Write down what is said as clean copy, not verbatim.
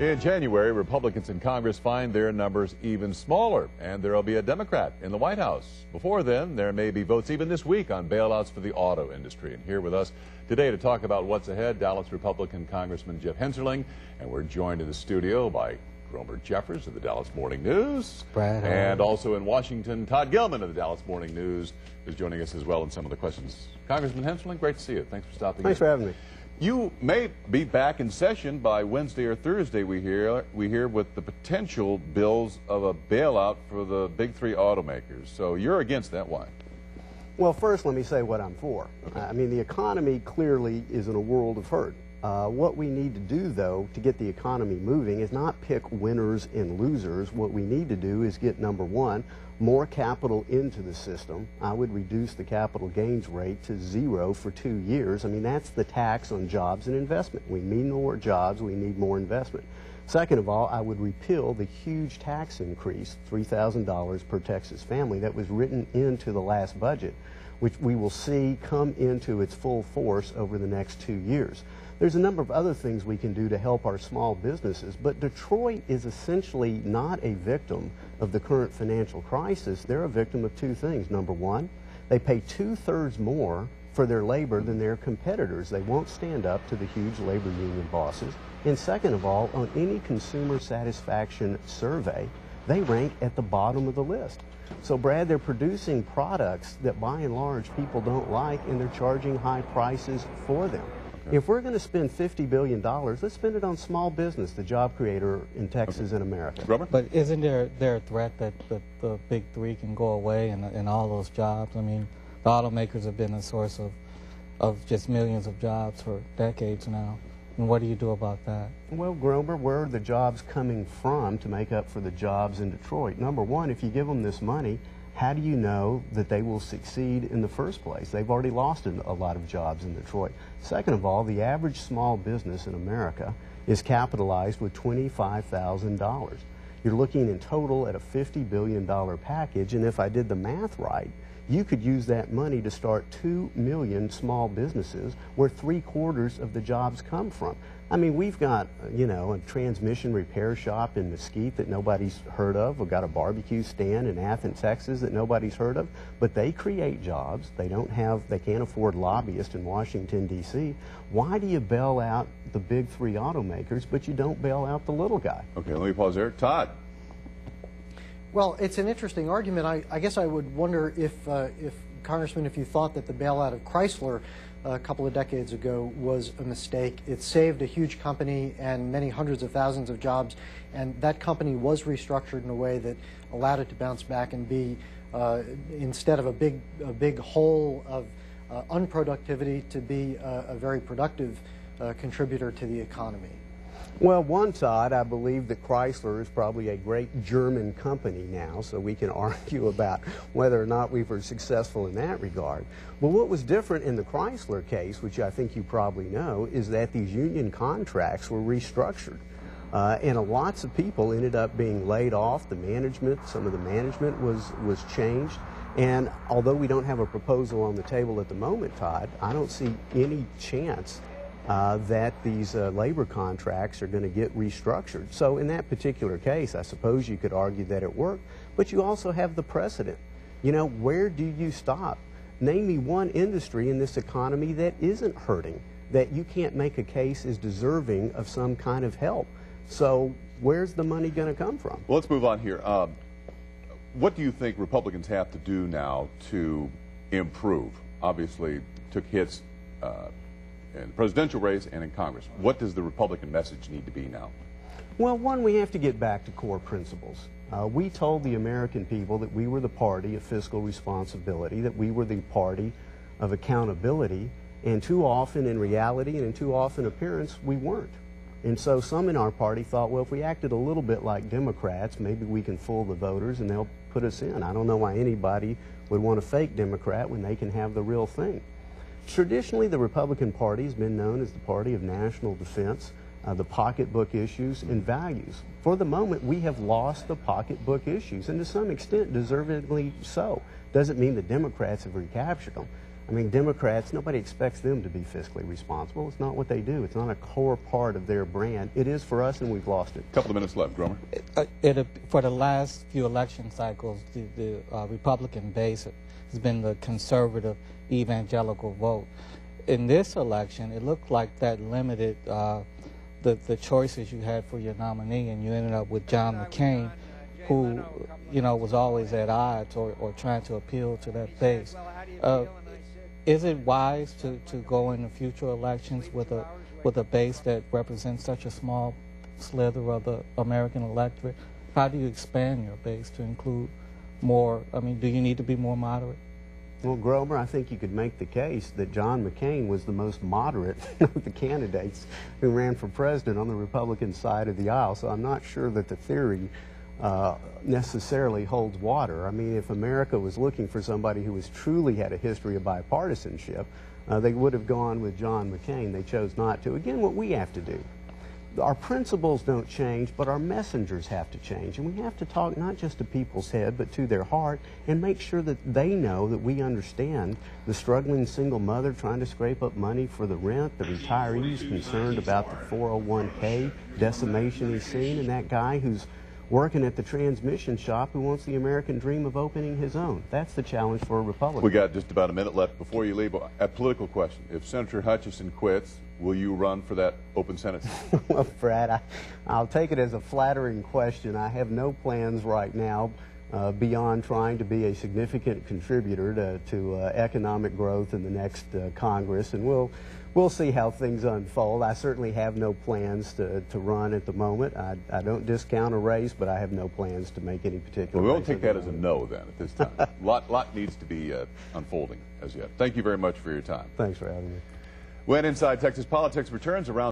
In January, Republicans in Congress find their numbers even smaller, and there will be a Democrat in the White House. Before then, there may be votes even this week on bailouts for the auto industry. And here with us today to talk about what's ahead, Dallas Republican Congressman Jeb Hensarling, and we're joined in the studio by Gromer Jeffers of the Dallas Morning News, and also in Washington, Todd Gilman of the Dallas Morning News is joining us as well in some of the questions. Congressman Hensarling, great to see you. Thanks for stopping in. Thanks for having me. You may be back in session by Wednesday or Thursday, we hear, with the potential bills of a bailout for the big three automakers. So you're against that. Why? Well, first, let me say what I'm for. Okay. I mean, the economy clearly is in a world of hurt. What we need to do, though, to get the economy moving is not pick winners and losers. What we need to do is get, number one, more capital into the system. I would reduce the capital gains rate to 0 for 2 years. I mean, that's the tax on jobs and investment. We need more jobs, we need more investment. Second of all, I would repeal the huge tax increase, $3,000 per Texas family, that was written into the last budget, which we will see come into its full force over the next 2 years. There's a number of other things we can do to help our small businesses, but Detroit is essentially not a victim of the current financial crisis. They're a victim of two things. Number one, they pay 2/3 more for their labor than their competitors. They won't stand up to the huge labor union bosses. And second of all, on any consumer satisfaction survey, they rank at the bottom of the list. So, Brad, they're producing products that by and large people don't like, and they're charging high prices for them. If we're going to spend $50 billion, let's spend it on small business, the job creator in Texas and America. Robert? But isn't there a threat that the big three can go away and all those jobs? I mean, the automakers have been a source of just millions of jobs for decades now. And what do you do about that? Well, Grover, where are the jobs coming from to make up for the jobs in Detroit? Number one, if you give them this money, how do you know that they will succeed in the first place? They've already lost a lot of jobs in Detroit. Second of all, the average small business in America is capitalized with $25,000. You're looking in total at a $50 billion package, and if I did the math right, you could use that money to start 2 million small businesses where 3/4 of the jobs come from. I mean, we've got, you know, a transmission repair shop in Mesquite that nobody's heard of. We've got a barbecue stand in Athens, Texas that nobody's heard of, but they create jobs. They can't afford lobbyists in Washington, D.C. Why do you bail out the big three automakers, but you don't bail out the little guy? Okay, let me pause there. Todd? Well, it's an interesting argument. I guess I would wonder if Congressman, if you thought that the bailout of Chrysler a couple of decades ago was a mistake. It saved a huge company and many hundreds of thousands of jobs, and that company was restructured in a way that allowed it to bounce back and be, instead of a big hole of unproductivity, to be a very productive contributor to the economy. Well, one side, I believe that Chrysler is probably a great German company now, so we can argue about whether or not we were successful in that regard. But what was different in the Chrysler case, which I think you probably know, is that these union contracts were restructured. And lots of people ended up being laid off. The management, some of the management was changed. And although we don't have a proposal on the table at the moment, Todd, I don't see any chance that these labor contracts are going to get restructured. So in that particular case, I suppose you could argue that it worked, but you also have the precedent. You know, where do you stop? Name me one industry in this economy that isn't hurting, that you can't make a case is deserving of some kind of help. So where's the money going to come from? Well, let's move on here. What do you think Republicans have to do now to improve? Obviously, took hits in the presidential race and in Congress. What does the Republican message need to be now? Well, one, we have to get back to core principles. We told the American people that we were the party of fiscal responsibility, that we were the party of accountability, and too often in reality and in too often appearance, we weren't. And so some in our party thought, well, if we acted a little bit like Democrats, maybe we can fool the voters and they'll put us in. I don't know why anybody would want a fake Democrat when they can have the real thing. Traditionally, the Republican Party has been known as the party of national defense, the pocketbook issues and values. For the moment, we have lost the pocketbook issues, and to some extent, deservedly so. Doesn't mean the Democrats have recaptured them. I mean, Democrats, nobody expects them to be fiscally responsible. It's not what they do. It's not a core part of their brand. It is for us, and we've lost it. A couple of minutes left, Gromer. For the last few election cycles, the Republican base has been the conservative evangelical vote. In this election, it looked like that limited the choices you had for your nominee, and you ended up with John McCain, who, you know, was always at odds or trying to appeal to that base. Is it wise to go into future elections with a base that represents such a small slither of the American electorate? How do you expand your base to include more? I mean, do you need to be more moderate? Well, Gromer, I think you could make the case that John McCain was the most moderate of the candidates who ran for president on the Republican side of the aisle, so I'm not sure that the theory necessarily holds water. I mean, if America was looking for somebody who truly had a history of bipartisanship, they would have gone with John McCain. They chose not to. Again, what we have to do. Our principles don't change, but our messengers have to change. And we have to talk not just to people's head, but to their heart, and make sure that they know that we understand the struggling single mother trying to scrape up money for the rent, the retirees concerned about the 401k decimation he's seen, and that guy who's working at the transmission shop who wants the American dream of opening his own. That's the challenge for a Republican. We got just about a minute left before you leave. A political question. If Senator Hutchison quits, will you run for that open Senate? Well, Brad, I'll take it as a flattering question. I have no plans right now beyond trying to be a significant contributor to economic growth in the next Congress, and we'll see how things unfold. I certainly have no plans to run at the moment. I don't discount a race, but I have no plans to make any particular. Well, we won't take that as a no then at this time. lot needs to be unfolding as yet. Thank you very much for your time. Thanks for having me. When Inside Texas Politics returns around